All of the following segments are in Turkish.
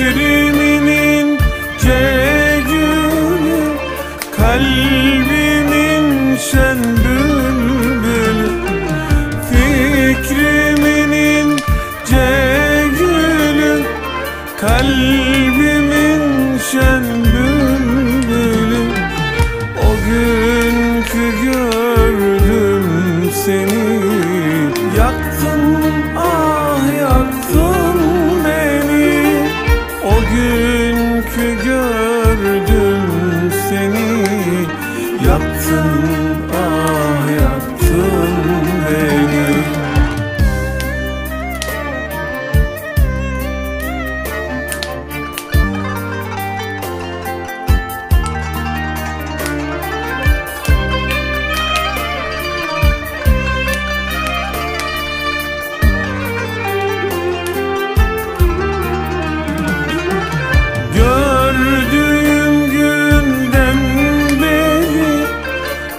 Fikrimin ince gülü, kalbimin şen bülbülü. Fikrimin ince gülü, kalbimin şen bülbülü. O günkü gördüm seni, yaktın ah yaktın beni. O günkü gördüm seni, yaktın ah yaktın beni. Gördüğüm günden beri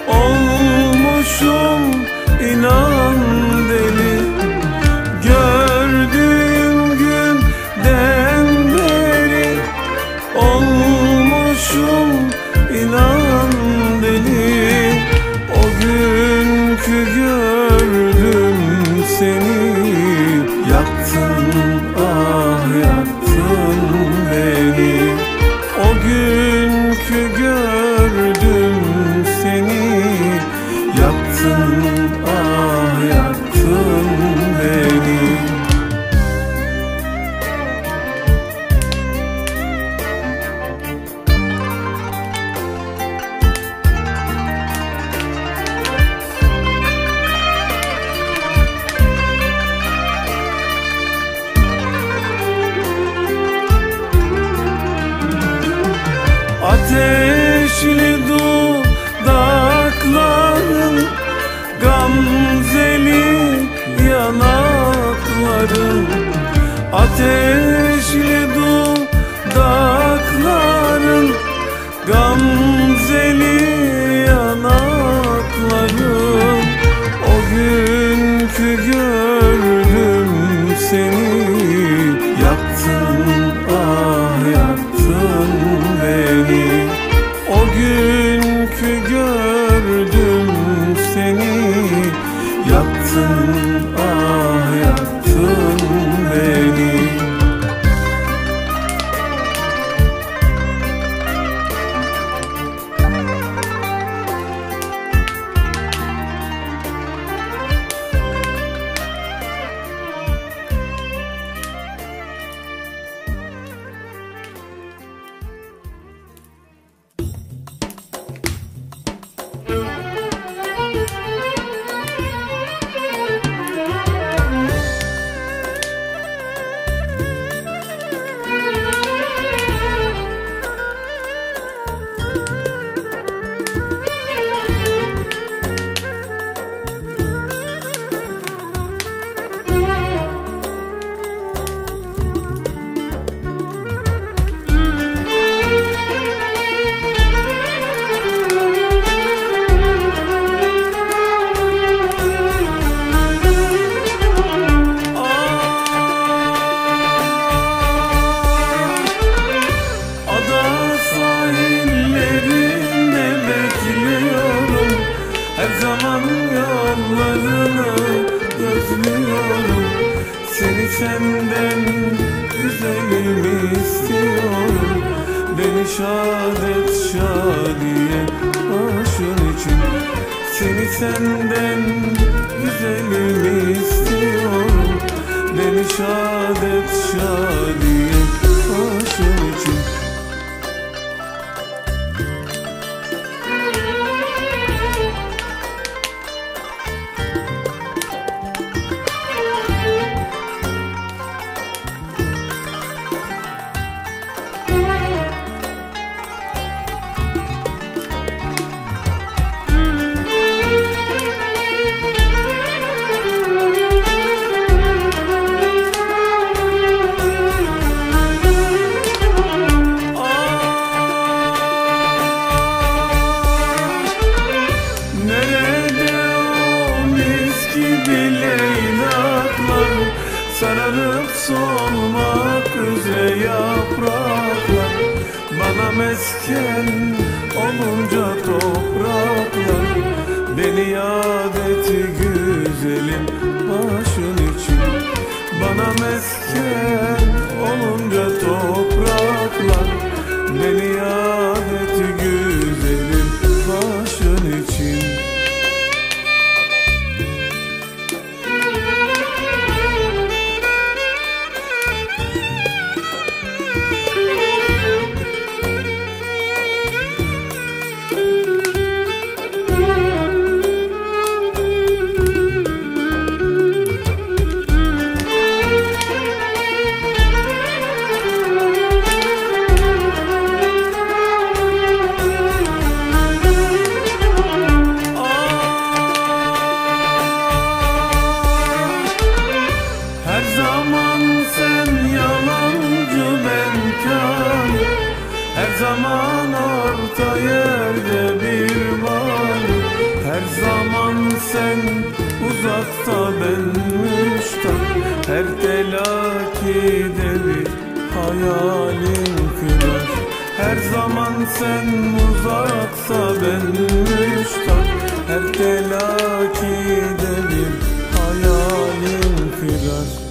olmuşum inan deli. Gördüğüm günden beri olmuşum inan deli. O günkü gördüm seni, yaktın ah yaktın beni. O günkü gördüm seni, yaktın ah yaktın beni. Ateşli dudakların, gamzeli yanakların. Ateşli dudakların, gamzeli yanakların. O günkü gördüm seni, yaktın ah yaktın beni. O günkü gördüm seni, yaktın ah yaktın beni. Her zaman yollarını gözlüyorum. Seni senden güzelimi istiyorum. Beni şad et şadiye aşın için. Seni senden güzelimi istiyorum. Beni şad et şadiye aşın için. mesken olunca topraklar, beni yad et güzelim başın için. Bana mesken olunca topraklar, beni yad et güzelim başın için. Her zaman orta yerde bir varım. Her zaman sen uzakta ben müştak. Her telakide bir hayalim kırar. Her zaman sen uzaksa ben müştak. Her telakide bir hayalim kırar.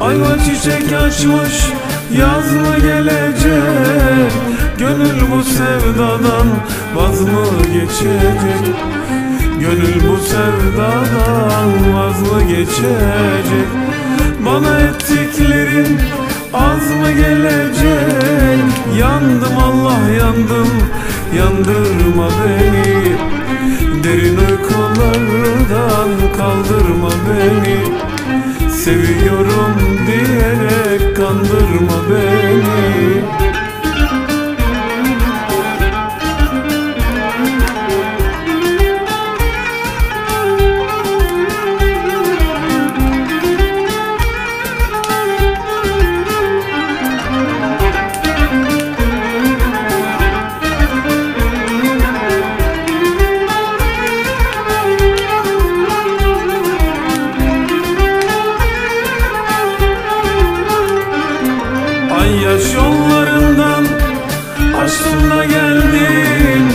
Ayva çiçek açmış, yaz mı gelecek? Gönül bu sevdadan vaz mı geçecek? Gönül bu sevdadan vaz mı geçecek? Bana ettiklerin az mı gelecek? Yandım Allah yandım, yandırma beni. Derin uykulardan kaldırma beni. Seviyorum diyerek kandırma beni. Yaş yollarından aşkın da geldin,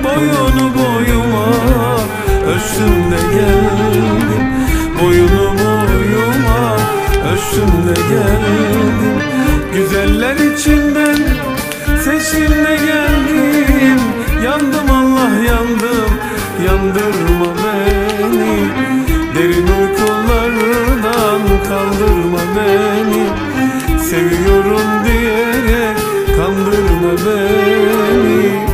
boyunu boyuma ölçtün de geldin. Boyunu boyuma ölçtün de geldin. Güzeller içinden seçtin de geldin. Yandım Allah yandım, yandırma beni. Derin uykulardan kaldırma beni. Seviyorum diyerek kandırma beni.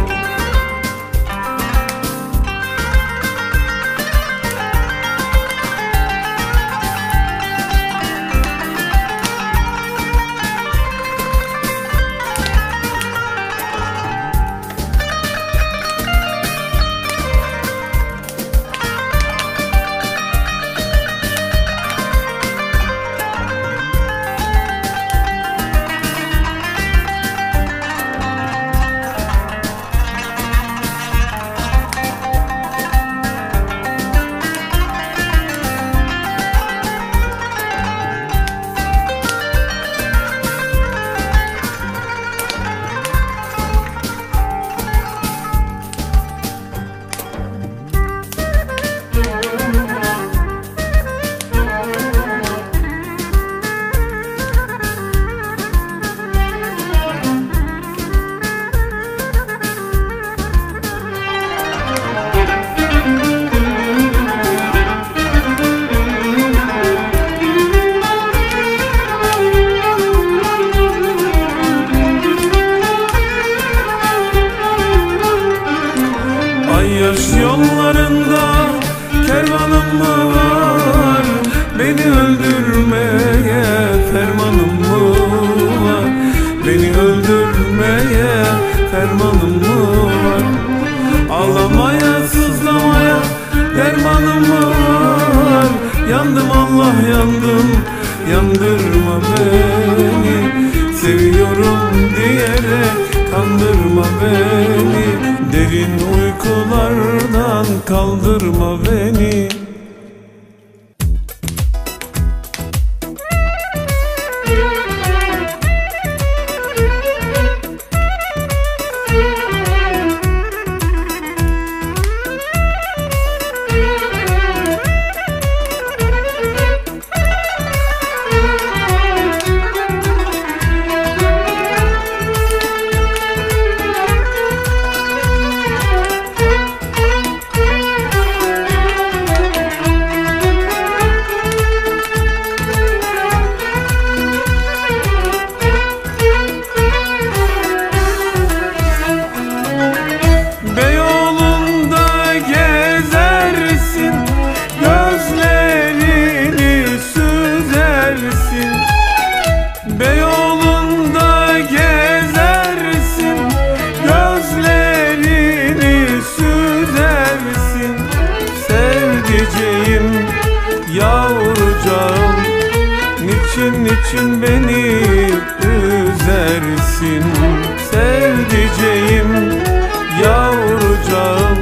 yollarında kervanım mı var? Beni öldürmeye fermanım mı var? Beni öldürmeye fermanım mı var? Ağlamaya, sızlamaya dermanım mı var? Yandım Allah yandım, yandırma beni. Seviyorum diyerek kandırma beni. Derin uykulardan kaldırma beni. Beyoğlu'nda gezersin, gözlerini süzersin. Sevdiceğim, yavrucağım, niçin beni üzersin? Sevdiceğim, yavrucağım,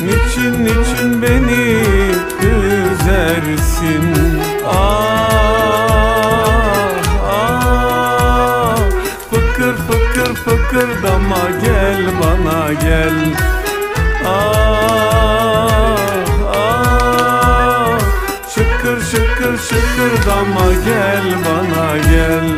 niçin beni üzersin? Fıkır fıkır fıkırdama gel bana gel. Şıkır şıkır şıkırdama gel bana gel.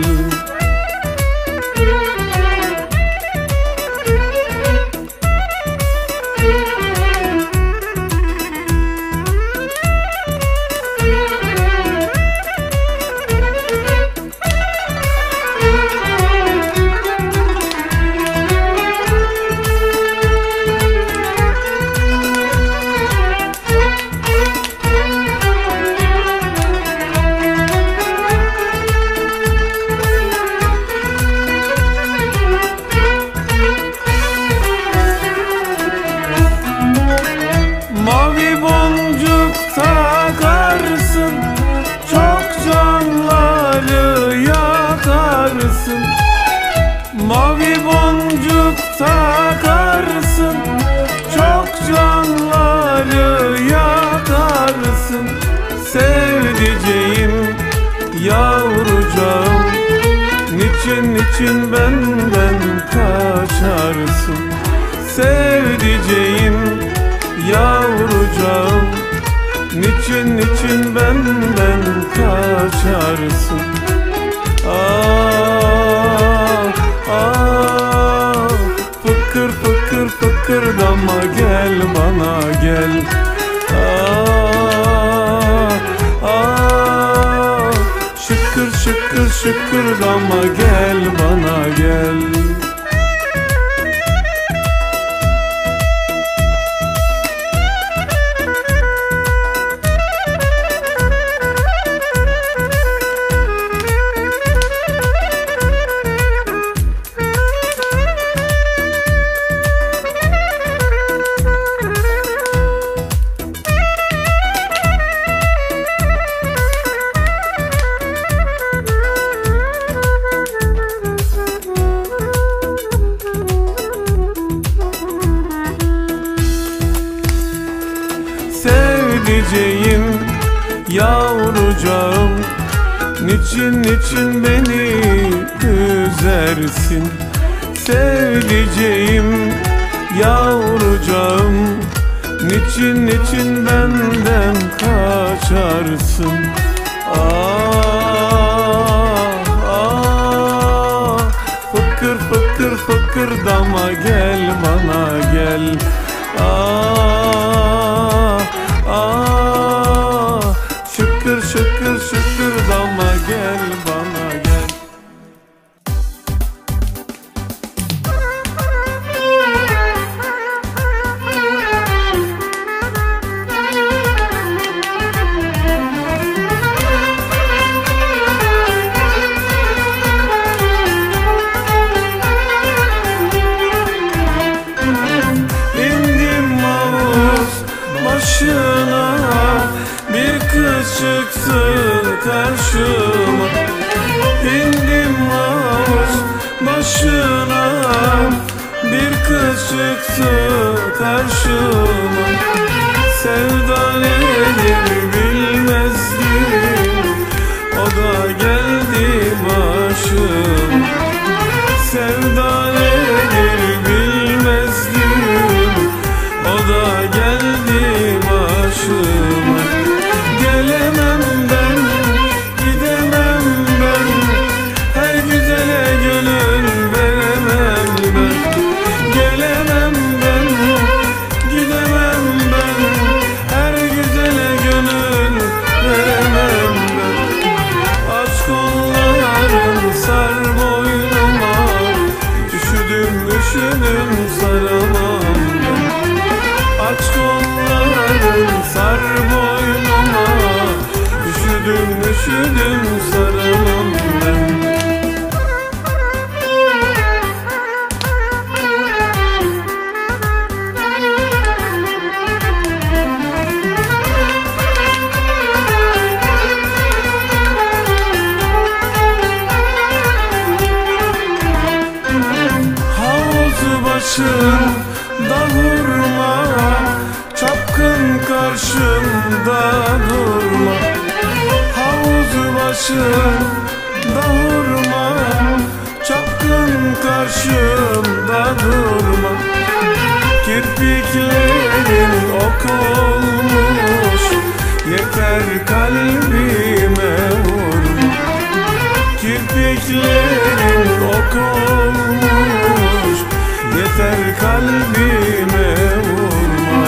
Mavi boncuk takarsın, çok canları yakarsın. Mavi boncuk takarsın, çok canları yakarsın. Sevdiceğim, yavrucağım, niçin benden kaçarsın? Sevdiceğim, yavrucağım, niçin benden kaçarsın? Fıkır fıkır fıkırdama gel bana gel. Şıkır şıkır şıkırdama gel bana gel. Sevdiceğim, yavrucağım, niçin beni üzersin? Sevdiceğim, yavrucağım, niçin benden kaçarsın? Fıkır fıkır fıkırdama gel bana gel. Şıkır şıkır şıkırdama gel bana gel. kız çıktı karşıma, sevda nedir bilmezdim, o da geldi başıma. Sevda nedir bilmezdim, o da geldi başıma. Gelemem ben, gidemem ben, her güzele gönül veremem ben. Gelemem ben, gidemem ben, her güzele gönül veremem ben. Aç kolların, sar boynuma, üşüdüm saramam ben. Aç kolların, sar boynuma, üşüdüm saramam ben. Başında durma, çapkın karşımda durma. Havuz başında durma, çapkın karşımda durma. Kirpiklerin ok olmuş, yeter kalbime vurma. Kirpiklerin ok olmuş, yeter kalbime vurma.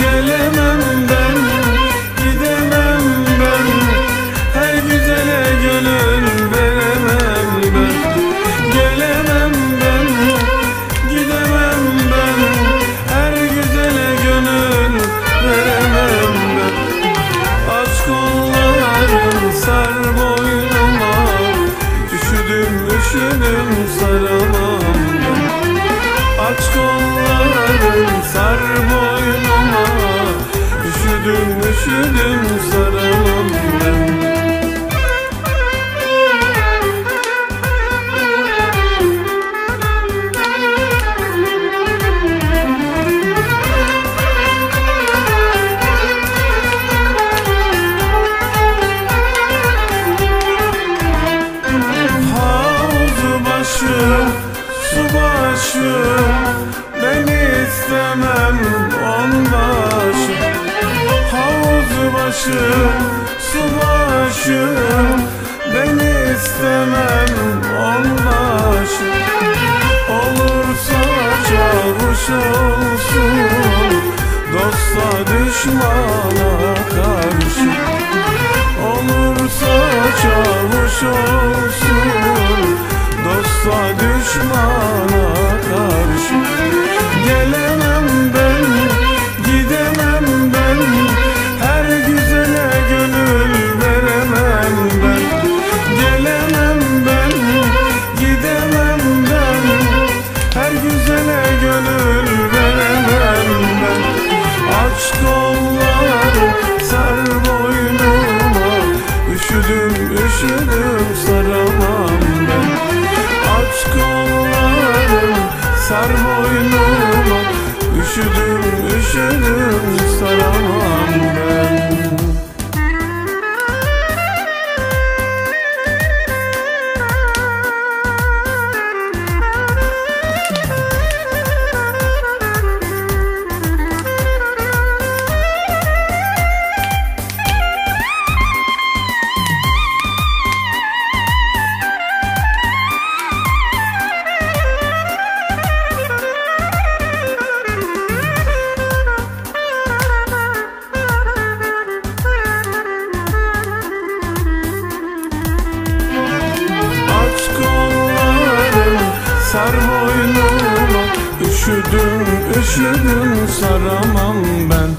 Gelemem ben, gidemem ben, her güzele gönül veremem ben. Gelemem ben, gidemem ben, her güzele gönül veremem ben. Aç kolların, sar boynuma, üşüdüm saramam ben. Aç kolların, sar boynuma, üşüdüm saramam ben. Havuz başı, su başı, ben istemem onbaşı. Havuz başı, su başı, ben istemem onbaşı. Olursa çavuş olsun, dosta düşmana karşı. Olursa çavuş olsun, dosta düşmana karşı. Gelemem ben, gidemem ben, her güzele gönül veremem ben. Gelemem ben, gidemem ben, her güzele gönül veremem ben. Aç kolları, sar boynuma, üşüdüm saramam ben. Aç kollarım, sar boynuma, üşüdüm saramam ben. Sar boynuma, üşüdüm saramam ben.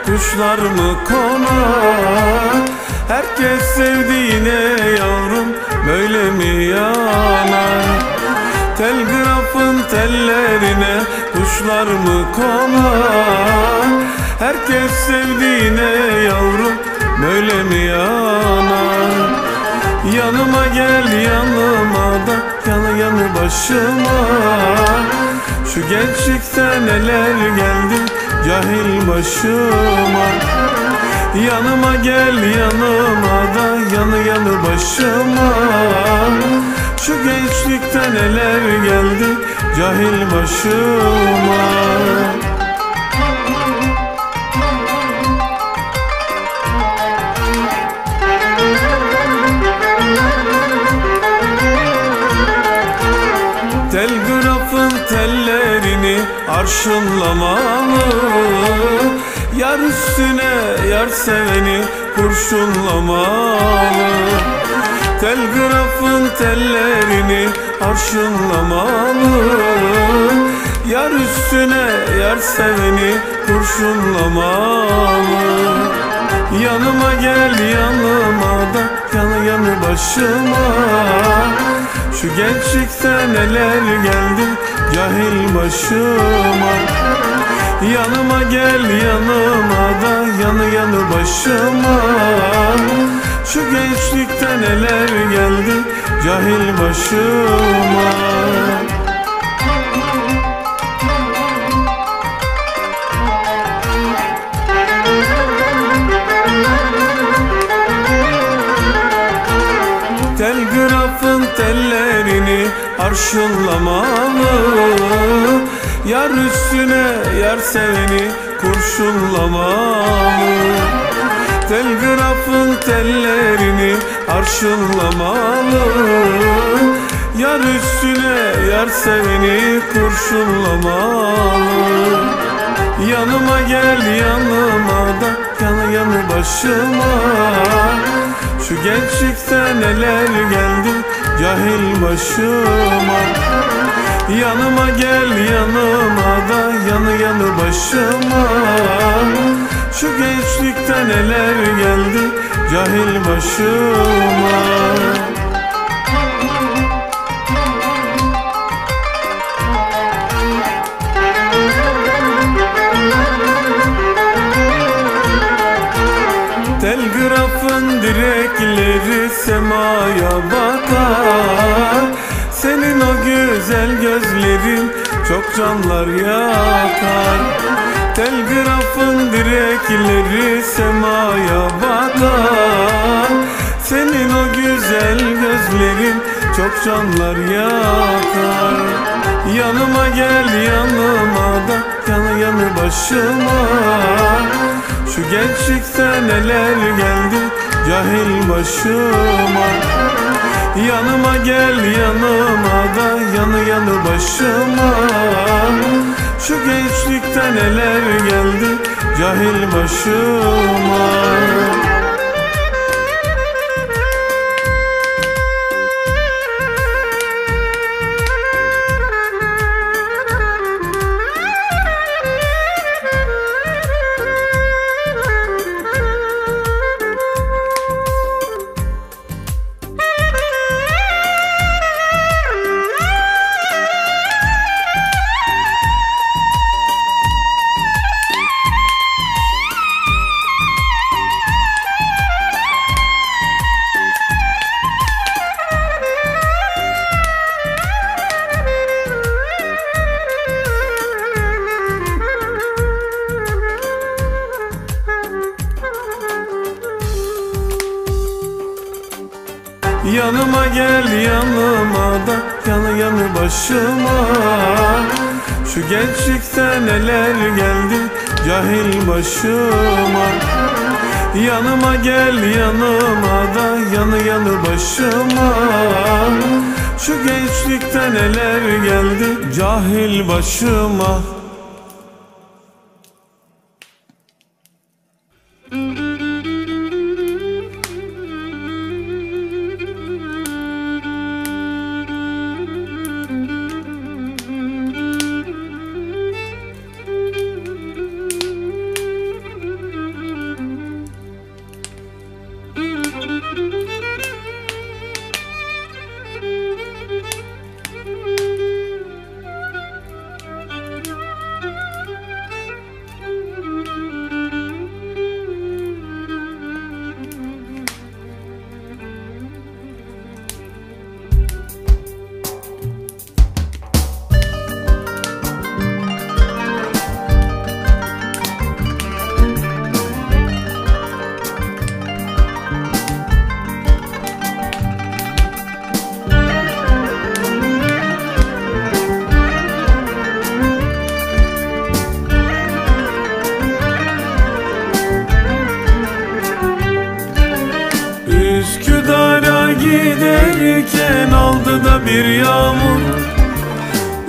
kuşlar mı konar? Herkes sevdiğine yavrum böyle mi yanar? Telgrafın tellerine kuşlar mı konar? Herkes sevdiğine yavrum böyle mi yanar? Yanıma gel yanıma da yanı yanı başıma. Şu gençlikte neler geldi cahil başıma. Yanıma gel yanıma da yanı yanı başıma. Şu gençlikte neler geldi cahil başıma. Telgrafın tellerini arşınlamalı, yar üstüne yar seveni kurşunlamalı. Telgrafın tellerini arşınlamalı, yar üstüne yar seveni kurşunlamalı. Yanıma gel yanıma da yanı yanı başıma. Şu gençlikte neler geldi cahil başıma. Yanıma gel yanıma da yanı yanı başıma. Şu gençlikte neler geldi cahil başıma. Telgrafın tellerini arşınlamalı, yar üstüne yar seveni kurşunlamalı. Telgrafın tellerini arşınlamalı, yar üstüne yar seveni kurşunlamalı. Yanıma gel yanıma da yanı yanı başıma. Şu gençlikte neler geldi cahil başıma. Yanıma gel yanıma da yanı yanı başıma. Şu gençlikte neler geldi cahil başıma. Telgrafın direkleri semaya bakar. Senin o güzel gözlerin çok canlar yakar. Telgrafın direkleri semaya bakar. Senin o güzel gözlerin çok canlar yakar. Yanıma gel yanıma da yanı yanı başıma. Şu gençlikte neler geldi cahil başıma. Yanıma gel yanıma da yanı yanı başıma. Şu gençlikte neler geldi cahil başıma. Yanıma gel yanıma da yanı yanı başıma. Şu gençlikte neler geldi cahil başıma. Yanıma gel yanıma da yanı yanı başıma. Şu gençlikte neler geldi cahil başıma. giderken aldı da bir yağmur.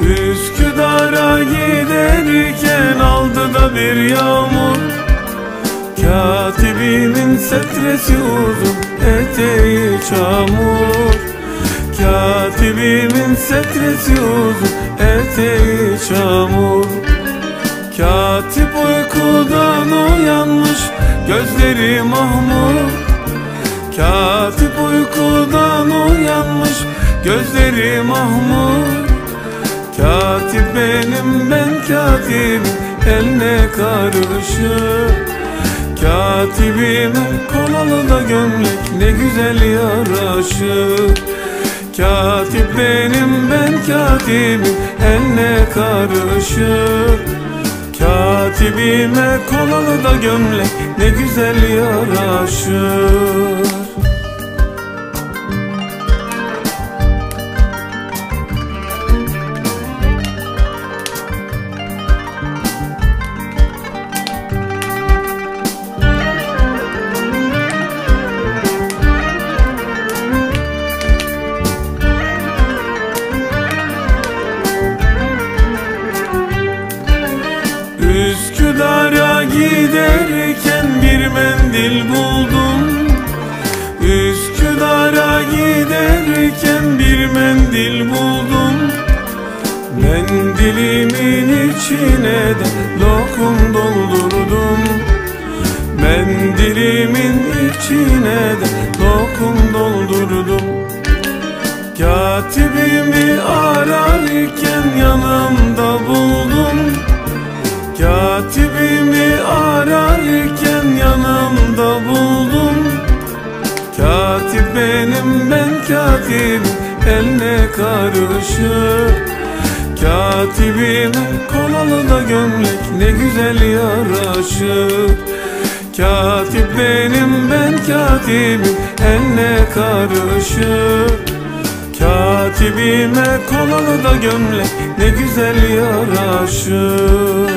Üsküdar'a giderken aldı da bir yağmur. Katibimin setresi uzun, eteği çamur. Katibimin setresi uzun, eteği çamur. Katip uykudan uyanmış, gözleri mahmur. Katip uykudan uyanmış, gözleri mahmur. Katip benim, ben katibim, eline karışır. Katibime kolalı da gömlek ne güzel yaraşır. Katip benim, ben katibim, eline karışır. Katibime kolalı da gömlek ne güzel yaraşır. Üsküdar'a giderken bir mendil buldum. Üsküdar'a giderken bir mendil buldum. Mendilimin içine de lokum doldurdum. Mendilimin içine de lokum doldurdum. Katibimi ararken yanımda buldum. Katibimi ararken yanımda buldum. Katip benim, ben katibim, eline karışır. Katibime kolalı da gömlek ne güzel yaraşır. Katip benim, ben katibim, eline karışır. Katibime kolalı da gömlek ne güzel yaraşır.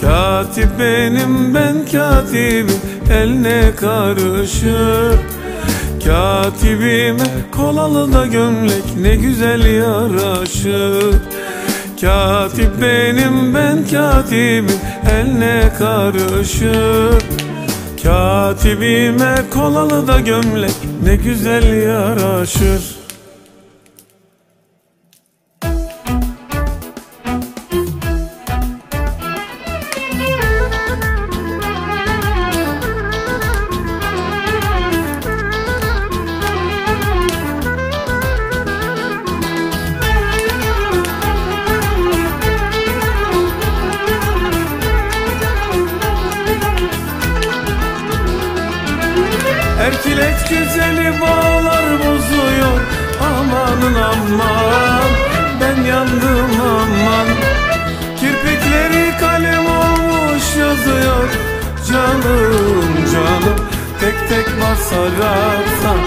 Katip benim, ben katibim, eline karışır. Katibime kolalı da gömlek ne güzel yaraşır. Katip benim, ben katibim, eline karışır. Katibime kolalı da gömlek ne güzel yaraşır. Erkilek güzeli bağlar bozuyor, amanın aman, ben yandım aman. Kirpikleri kalem olmuş yazıyor, canım canım. Tek tek basaraksan,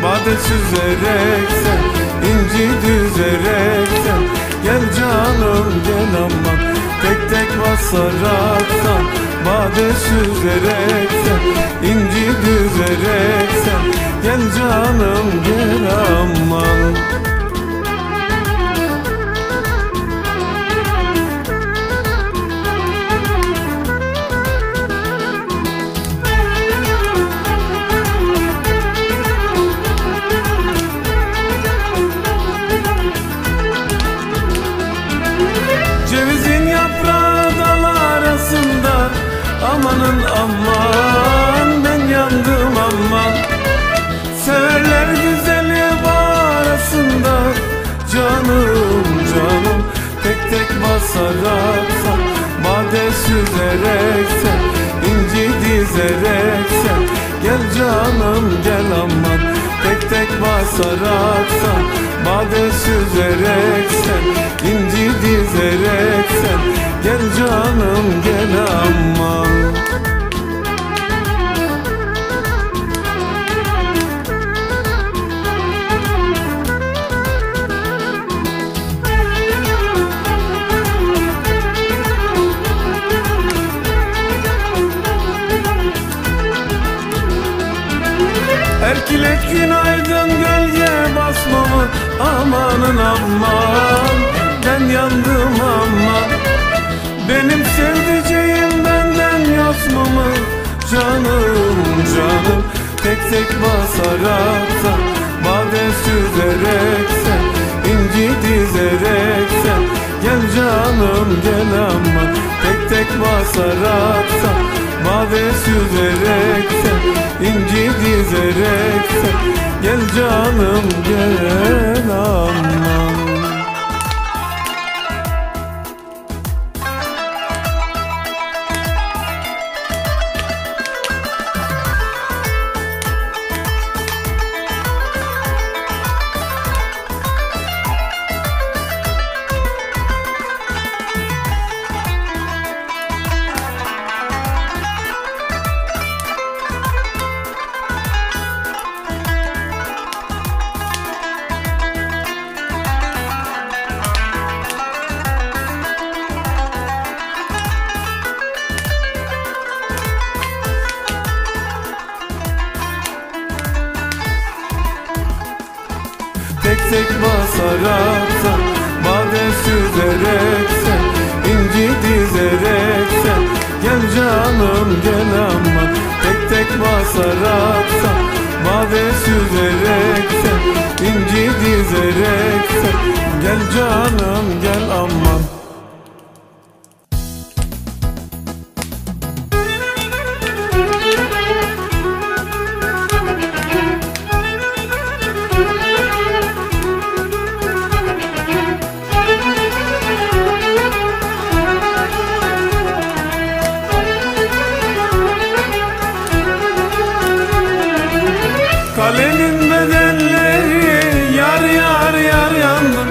bade süzereksen, inci düzereksen, gel canım gel aman. Tek tek basaraksan, bade süzereksen, inci düzereksen, gel canım gel aman. Cevizin yaprağı dal arasında, amanın aman, ben yandım aman. Severler güzeli bağrasında, canım canım. Tek tek basaraksan, bade süzereksen, dizerek sen gel canım gel aman. Tek tek basarak sen bade süzerek sen inci dizerek sen gel canım gel aman. Erkilek günaydın gölge basmamı amanın aman. Ben yandım aman. Benim sevdiceğim benden yosmamı canım canım. Tek tek basarak da bade süzerek sen inci dizerek sen gel canım gel aman. Tek tek basarak da bade süzerek sen inci dizerek sen gel canım gel aman. Tek tek basarak da bade süzerek sen inci dizerek sen gel canım gel aman. Tek tek basarak da bade süzerek sen inci dizerek sen gel canım gel aman. Kalenin bedelleri yar yar yar yandım.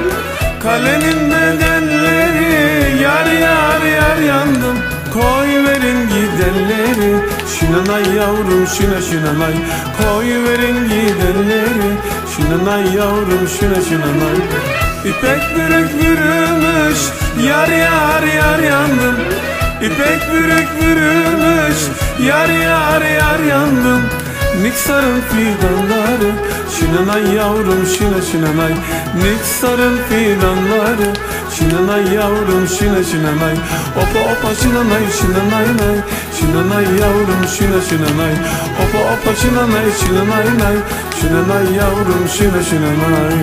Kalenin bedelleri yar yar yar yandım. Koy verin gidenleri şinanay yavrum şina şinanay. Koy verin gidenleri şinanay yavrum şina şinanay. İpek bürük bürümüş yar yar yar yandım. İpek bürük bürümüş yar yar yar yandım. Niksarın fidanları şinanay yavrum şina şinanay. Niksarın fidanları şinanay yavrum şina şinanay. Opa opa şinanay şinanay nay. Şinanay yavrum şina şinanay. Opa opa şinanay şinanay nay. Şinanay yavrum şina şinanay.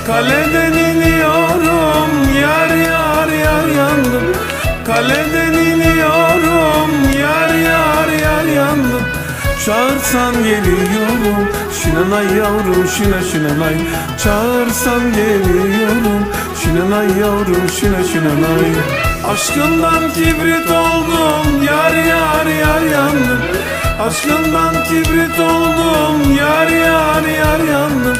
Kaleden iniyorum yar yar yar yandım. Kaleden iniyorum yar yar yar yandım. Çağırsan geliyorum şinanay yavrum şina şinanay. Çağırsan geliyorum şinanay yavrum şina şinanay. Aşkından kibrit oldum yar yar yar yandım. Aşkından kibrit oldum yar yar yar yandım.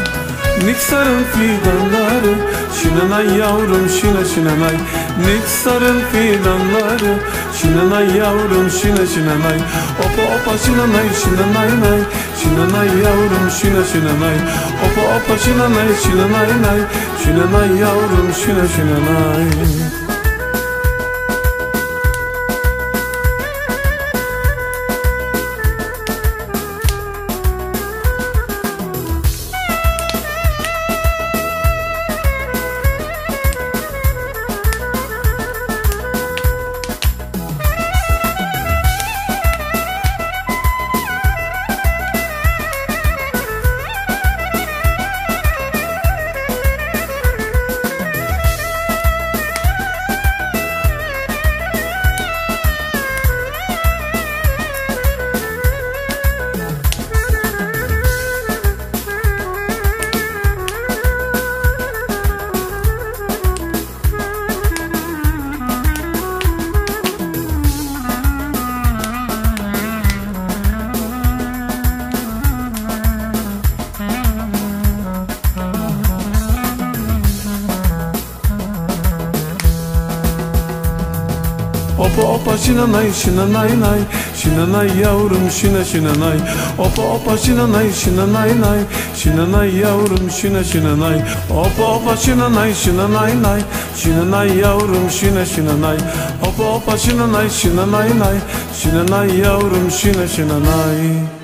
Niksarın fidanları şinanay yavrum şina şinanay. Niksarın fidanları şinanay yavrum şina şinanay. Opa opa şinanay şinanay nay. Şinanay yavrum şina şinanay. Opa opa şinanay şinanay nay. Şinanay yavrum şina şinanay. Opa opa şinanay şinanay nay, şinanay yavrum şina şinanay. Opa opa şinanay şinanay nay, şinanay yavrum şina şinanay. Opa opa şinanay şinanay nay, şinanay yavrum şina şinanay. Opa opa şinanay şinanay nay, şinanay yavrum şina şinanay.